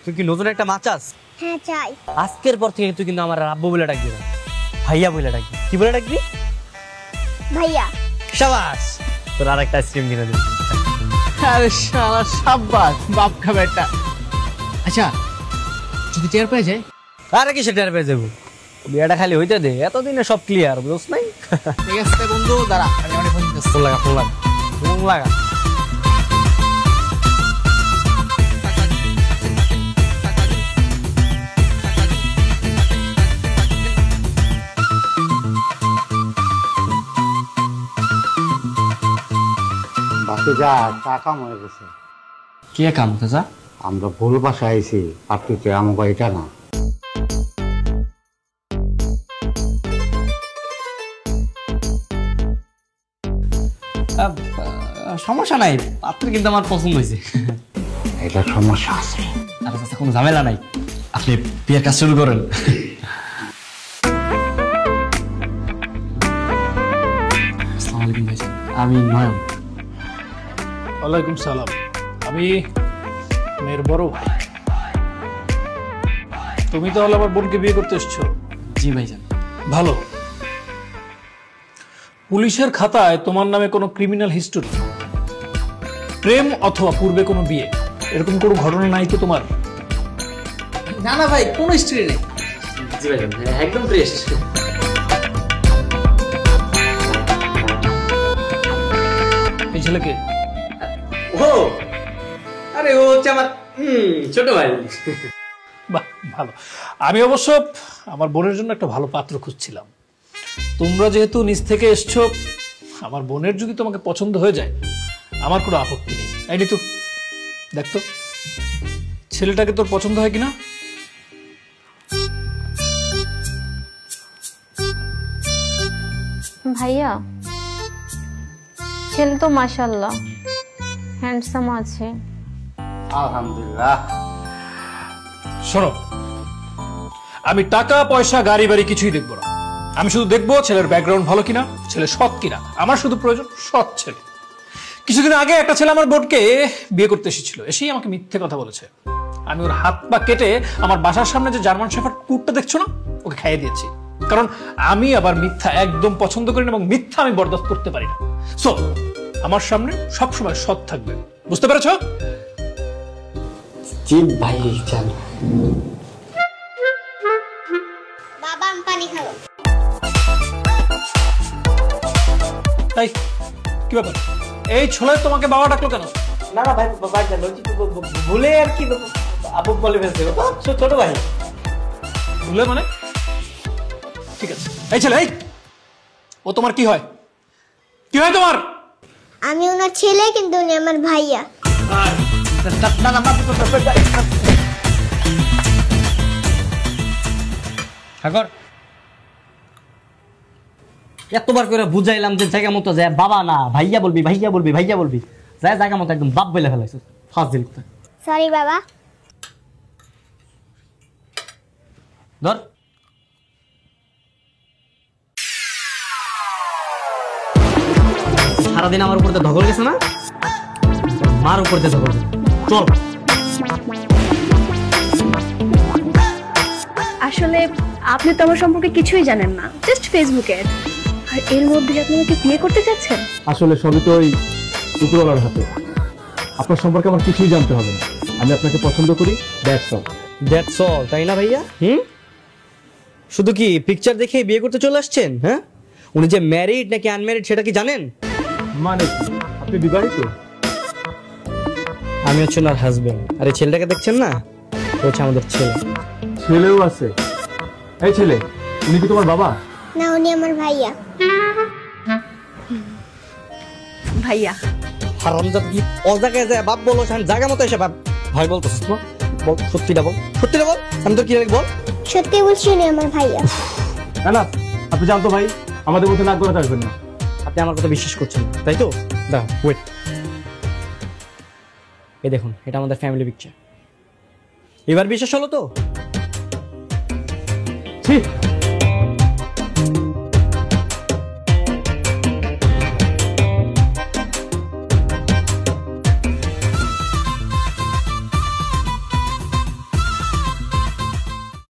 তুই কি নতুন একটা মা চাস? হ্যাঁ চাই। আজকের পর থেকে তুই কিন্তু আমার আব্বু বলে ডাকবি না, ভাইয়া বলে ডাকবি। কি বলে ডাকবি? ভাইয়া। শাবাশ, তোর আরেকটা আইসক্রিম কিনে দিবি। আরে শালা শাবাশ, বাপ খা বেটা। আচ্ছা যদি টের পেয়ে যায়? আরে কি সেটা পেয়ে যাবো, বিয়েটা খালি হইতে দে, এতদিনে সব ক্লিয়ার, বুঝছ নাই? ঠিক আছে বন্ধু, দাঁড়া আমি অনেক ফোন দিতেছি। ফোন লাগা, ফোন লাগা, ফোন লাগা। বাকি যা টাকা মনে গেছে। কে কাম চাচা? আমরা ভুল বাসায় আইছি, আর তুই তো আমাকে এটা না। সমস্যা নাই, পাত্র কিন্তু আমার পছন্দ হয়েছে। এটা সমস্যা আছে। আরে চাচা কোনো ঝামেলা নাই, আপনি বিয়ের কাজ শুরু করেন। আসসালামু আলাইকুম ভাইজান, আমি নয়ন। ওয়ালাইকুম সালাম, আমি মেয়ের বড় ভাই। তুমি তাহলে আমার বোনকে বিয়ে করতে এসছো? জি ভাইজান। ভালো। পুলিশের খাতায় তোমার নামে কোনো ক্রিমিনাল হিস্টোরি, প্রেম অথবা পূর্বে কোনো বিয়ে, এরকম কোনো ঘটনা নাই তো তোমার? না না ভাই, কোনো হিস্ট্রি নেই। জি ভাইজান, একদম ফ্রেশ। এই ছেলেকে? ও আরে ও হচ্ছে আমার ছোট ভাই। বাহ ভালো। আমি অবশ্য আমার বোনের জন্য একটা ভালো পাত্র খুঁজছিলাম। তোমরা যেহেতু নিজ থেকে এসছো, আমার বোনের যদি তোমাকে পছন্দ হয়ে যায় আমার কোনো আপত্তি নেই। এই ঋতু দেখ তো ছেলেটাকে তোর পছন্দ হয় কিনা। ভাইয়া, ছেলে তো মাশাআল্লাহ হ্যান্ডসাম আছে। আলহামদুলিল্লাহ। শোনো, আমি টাকা পয়সা গাড়ি বাড়ি কিছুই দেখবো না। আমি শুধু দেখবো ছেলের ব্যাকগ্রাউন্ড ভালো কিনা, ছেলে সৎ কিনা। আমার শুধু প্রয়োজন সৎ ছেলে। কিছুদিন আগে একটা ছেলে আমার বোনকে বিয়ে করতে এসেছিল, এসেই আমাকে মিথ্যে কথা বলেছে। আমি ওর হাত পা কেটে আমার বাসার সামনে যে জার্মান শেফার্ড কুকুরটা দেখছো না, ওকে খাইয়ে দিয়েছি। কারণ আমি আবার মিথ্যা একদম পছন্দ করি না, এবং মিথ্যা আমি বরদাস্ত করতে পারি না। সো আমার সামনে সবসময় সৎ থাকবে, বুঝতে পেরেছো? জি ভাই জান। বাবা আমি পানি খাবো। তাই কি ব্যাপার, এই ছোলে তোমাকে বাবা ডাকলো কেন? না না ভাই, ভাই জান ভুলে আর কি আব্বু বলে ফেলছে, ছোট ভাই। ভুলে মানে? ঠিক আছে। এই ছেলে, এই ও তোমার কি হয়? কি হয় তোমার? আমি ওনার ছেলে, কিন্তু উনি আমার ভাইয়া। না না ঠাকুর, এতবার করে বুঝাইলাম যে জায়গা মতো যায়, বাবা না ভাইয়া বলবি, ভাইয়া বলবি, ভাইয়া বলবি, যায় জায়গা মতো একদম বাপ বলে ফেলাইছে। ফার্স্ট দিল সরি বাবা। ধর। সারাদিন আমার উপর ধকল গেছে না, মার উপর ধকল। চল। আসলে আপনি তো আমার সম্পর্কে কিছুই জানেন না, জাস্ট ফেসবুকে। আর এর মধ্যে আপনি আমাকে বিয়ে করতে যাচ্ছেন? আসলে সবই তো ওই উপরওয়ালার হাতে। আপনার সম্পর্কে আমার কিছুই জানতে হবে না, আমি আপনাকে পছন্দ করি, দ্যাটস অল। দ্যাটস অল, তাই না ভাইয়া? শুধু কি পিকচার দেখে বিয়ে করতে চলে আসছেন? হ্যাঁ, উনি যে ম্যারিড নাকি আনম্যারিড সেটা কি জানেন? মানে আপনি বিবাহিত? আমি হচ্ছে ওনার হাজবেন্ড। আর এই ছেলেটাকে দেখছেন না, ও হচ্ছে আমাদের ছেলে। ছেলেও আছে? এই ছেলে, উনি কি তোমার বাবা? না, উনি আমার ভাইয়া। ভাইয়া হারামজাদ, কি অজায়গায় যায় বাপ বলো, জায়গা মতো এসে বাপ ভাই বলতেছিস না? বল, সত্যিটা বল, সত্যিটা বল। আমি তোর কি বল? সত্যি বলছি, উনি আমার ভাইয়া। না না, আপনি জানতো ভাই, আমাদের মধ্যে নাক গলাতে আসবেন না। আপনি আমার কথা বিশ্বাস করছেন না, তাই তো? দাঁড়া, ওয়েট। এই দেখুন, এটা আমাদের ফ্যামিলি পিকচার। এবার বিশ্বাস হলো তো? ঠিক